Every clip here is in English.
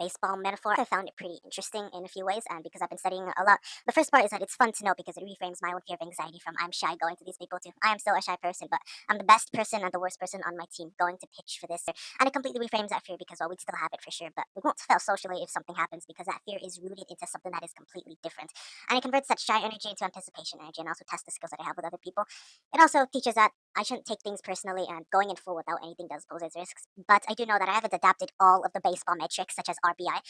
baseball metaphor. I found it pretty interesting in a few ways, and because I've been studying it a lot. The first part is that it's fun to know because it reframes my own fear of anxiety from I'm shy going to these people to I am still a shy person, but I'm the best person and the worst person on my team going to pitch for this. And it completely reframes that fear because, well, we'd still have it for sure, but we won't fail socially if something happens because that fear is rooted into something that is completely different. And it converts that shy energy into anticipation energy and also tests the skills that I have with other people. It also teaches that I shouldn't take things personally and going in full without anything does pose its risks. But I do know that I haven't adapted all of the baseball metrics, such as RBI,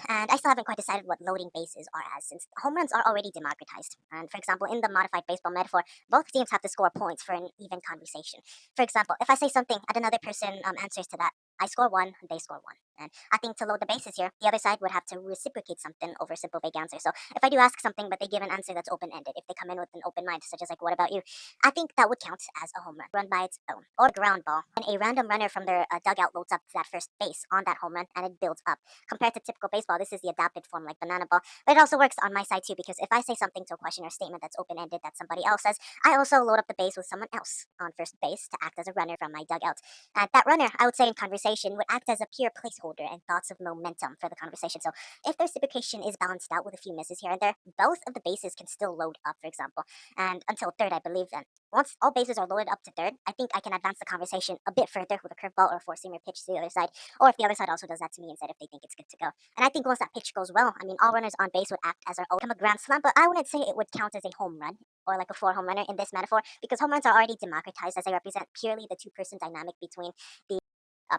and I still haven't quite decided what loading bases are as, since home runs are already democratized. And for example, in the modified baseball metaphor, both teams have to score points for an even conversation. For example, if I say something and another person answers to that, I score one, they score one. And I think to load the bases here, the other side would have to reciprocate something over a simple vague answer. So if I do ask something, but they give an answer that's open ended, if they come in with an open mind, such as like, what about you? I think that would count as a home run by its own, or ground ball. And a random runner from their dugout loads up to that first base on that home run, and it builds up. Compared to typical baseball, this is the adapted form like banana ball. But it also works on my side too, because if I say something to a question or statement that's open ended that somebody else says, I also load up the base with someone else on first base to act as a runner from my dugout. And that runner, I would say in conversation, would act as a pure placeholder and thoughts of momentum for the conversation. So if the reciprocation is balanced out with a few misses here and there, both of the bases can still load up, for example. And until third, I believe then. Once all bases are loaded up to third, I think I can advance the conversation a bit further with a curveball or a four-seamer pitch to the other side, or if the other side also does that to me instead if they think it's good to go. And I think once that pitch goes well, I mean, all runners on base would act as our own, become a grand slam, but I wouldn't say it would count as a home run or like a four home runner in this metaphor because home runs are already democratized as they represent purely the two-person dynamic between the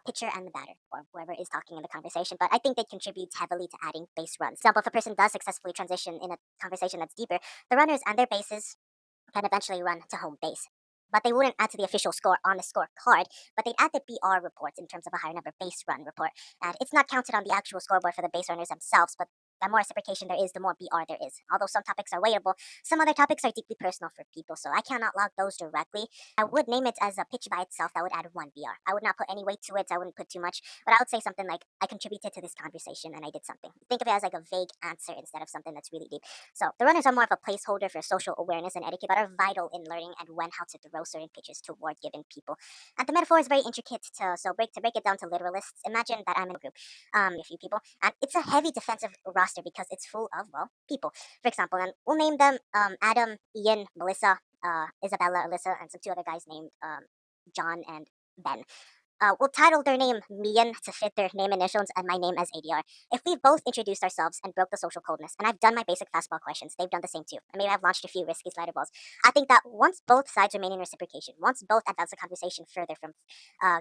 pitcher and the batter, or whoever is talking in the conversation. But I think they contribute heavily to adding base runs. For example, if a person does successfully transition in a conversation that's deeper, the runners and their bases can eventually run to home base. But they wouldn't add to the official score on the scorecard, but they'd add the BR reports in terms of a higher number base run report. And it's not counted on the actual scoreboard for the base runners themselves, but the more reciprocation there is, the more BR there is. Although some topics are weighable, some other topics are deeply personal for people, so I cannot log those directly. I would name it as a pitch by itself that would add one BR. I would not put any weight to it, so I wouldn't put too much, but I would say something like, I contributed to this conversation and I did something. Think of it as like a vague answer instead of something that's really deep. So the runners are more of a placeholder for social awareness and etiquette, but are vital in learning and when how to throw certain pitches toward given people. And the metaphor is very intricate to break it down to literalists. Imagine that I'm in a group, a few people, and it's a heavy defensive roster because it's full of well people. For example, and we'll name them Adam, Ian, Melissa, Isabella, Alyssa, and some two other guys named John and Ben. We'll title their name Mian to fit their name initials and my name as ADR. If we've both introduced ourselves and broke the social coldness, and I've done my basic fastball questions, they've done the same too, and maybe I've launched a few risky slider balls, I think that once both sides remain in reciprocation, once both advance the conversation further from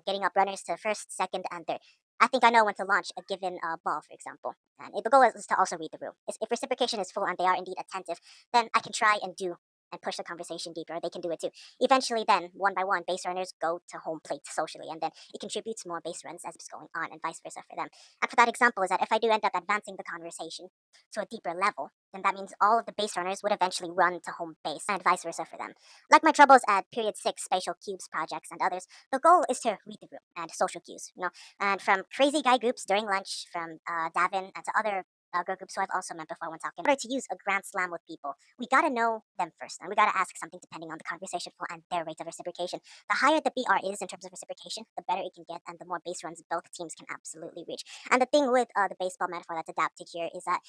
getting up runners to first, second, and third, I think I know when to launch a given ball, for example. And the goal is to also read the room. If reciprocation is full and they are indeed attentive, then I can try and do and push the conversation deeper. They can do it too. Eventually, then, one by one, base runners go to home plate socially, and then it contributes more base runs as it's going on, and vice versa for them. And for that example, is that if I do end up advancing the conversation to a deeper level, then that means all of the base runners would eventually run to home base, and vice versa for them. Like my troubles at period 6 spatial cubes projects and others, the goal is to read the room and social cues, and from crazy guy groups during lunch, from Davin and to other girl groups who I've also met before when talking. In order to use a grand slam with people, we gotta know them first, and we gotta ask something depending on the conversation flow and their rate of reciprocation. The higher the BR is in terms of reciprocation, the better it can get, and the more base runs both teams can absolutely reach. And the thing with the baseball metaphor that's adapted here is that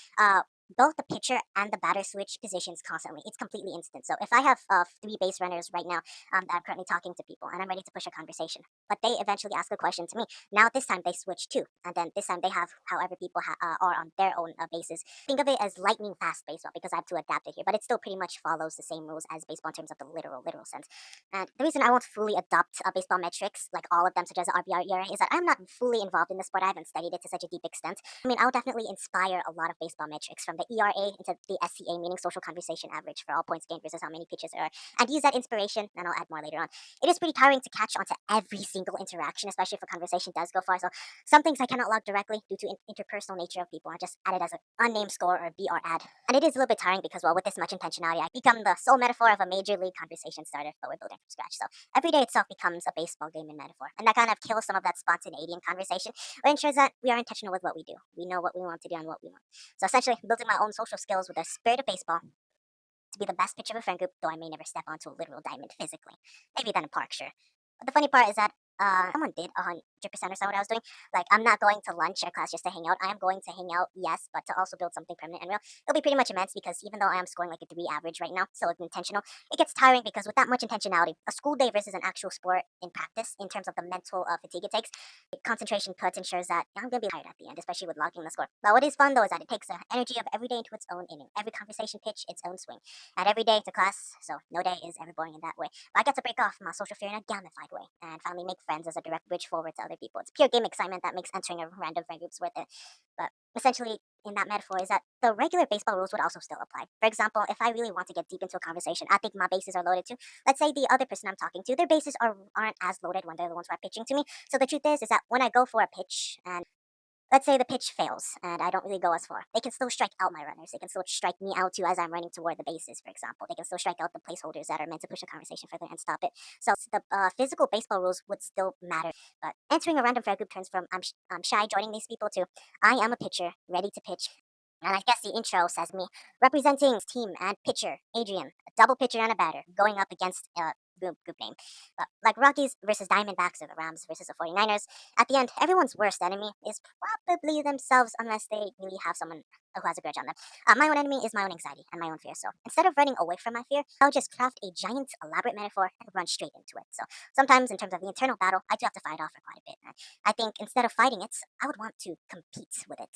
both the pitcher and the batter switch positions constantly. It's completely instant. So if I have three base runners right now that I'm currently talking to people and I'm ready to push a conversation, but they eventually ask a question to me, now this time they switch too, and then this time they have however people are on their own bases. Think of it as lightning fast baseball because I have to adapt it here, but it still pretty much follows the same rules as baseball in terms of the literal sense. And the reason I won't fully adopt baseball metrics, like all of them, such as RBR ERA, is that I'm not fully involved in the sport. I haven't studied it to such a deep extent. I mean, I'll definitely inspire a lot of baseball metrics from the ERA into the SCA, meaning social conversation average for all points gained versus how many pitches there are, and use that inspiration, and I'll add more later on. It is pretty tiring to catch onto every single interaction, especially if a conversation does go far. So some things I cannot log directly due to interpersonal nature of people. I just add it as an unnamed score or a BR ad. And it is a little bit tiring because, well, with this much intentionality, I become the sole metaphor of a major league conversation starter, but we're building from scratch. So every day itself becomes a baseball game in metaphor. And that kind of kills some of that spontaneity in conversation, but ensures that we are intentional with what we do. We know what we want to do and what we want. So essentially, building my own social skills with the spirit of baseball to be the best pitcher of a friend group, though I may never step onto a literal diamond physically. Maybe then a park, sure. But the funny part is that someone did 100% or so what I was doing. Like, I'm not going to lunch or class just to hang out. I am going to hang out, yes, but to also build something permanent and real. It'll be pretty much immense because even though I am scoring like a 3 average right now, so it's intentional, it gets tiring because with that much intentionality, a school day versus an actual sport in practice, in terms of the mental fatigue it takes, concentration puts ensures that I'm going to be tired at the end, especially with logging the score. But what is fun though is that it takes the energy of every day into its own inning, every conversation pitch its own swing, and every day to class, so no day is ever boring in that way. But I get to break off my social fear in a gamified way and finally make friends as a direct bridge forward to other people. It's pure game excitement that makes entering a random friend group's worth it. But essentially, in that metaphor, is that the regular baseball rules would also still apply. For example, if I really want to get deep into a conversation, I think my bases are loaded too. Let's say the other person I'm talking to, their bases aren't as loaded when they're the ones who are pitching to me. So the truth is that when I go for a pitch and let's say the pitch fails and I don't really go as far, they can still strike out my runners. They can still strike me out too as I'm running toward the bases, for example. They can still strike out the placeholders that are meant to push the conversation further and stop it. So the physical baseball rules would still matter. But entering a random fair group turns from I'm shy joining these people to I am a pitcher ready to pitch. And I guess the intro says me representing team and pitcher Adrian, a double pitcher and a batter, going up against group name. But like Rockies versus Diamondbacks or the Rams versus the 49ers, at the end, everyone's worst enemy is probably themselves unless they really have someone who has a grudge on them. My own enemy is my own anxiety and my own fear. So instead of running away from my fear, I'll just craft a giant, elaborate metaphor and run straight into it. So sometimes, in terms of the internal battle, I do have to fight off for quite a bit. And I think instead of fighting it, I would want to compete with it.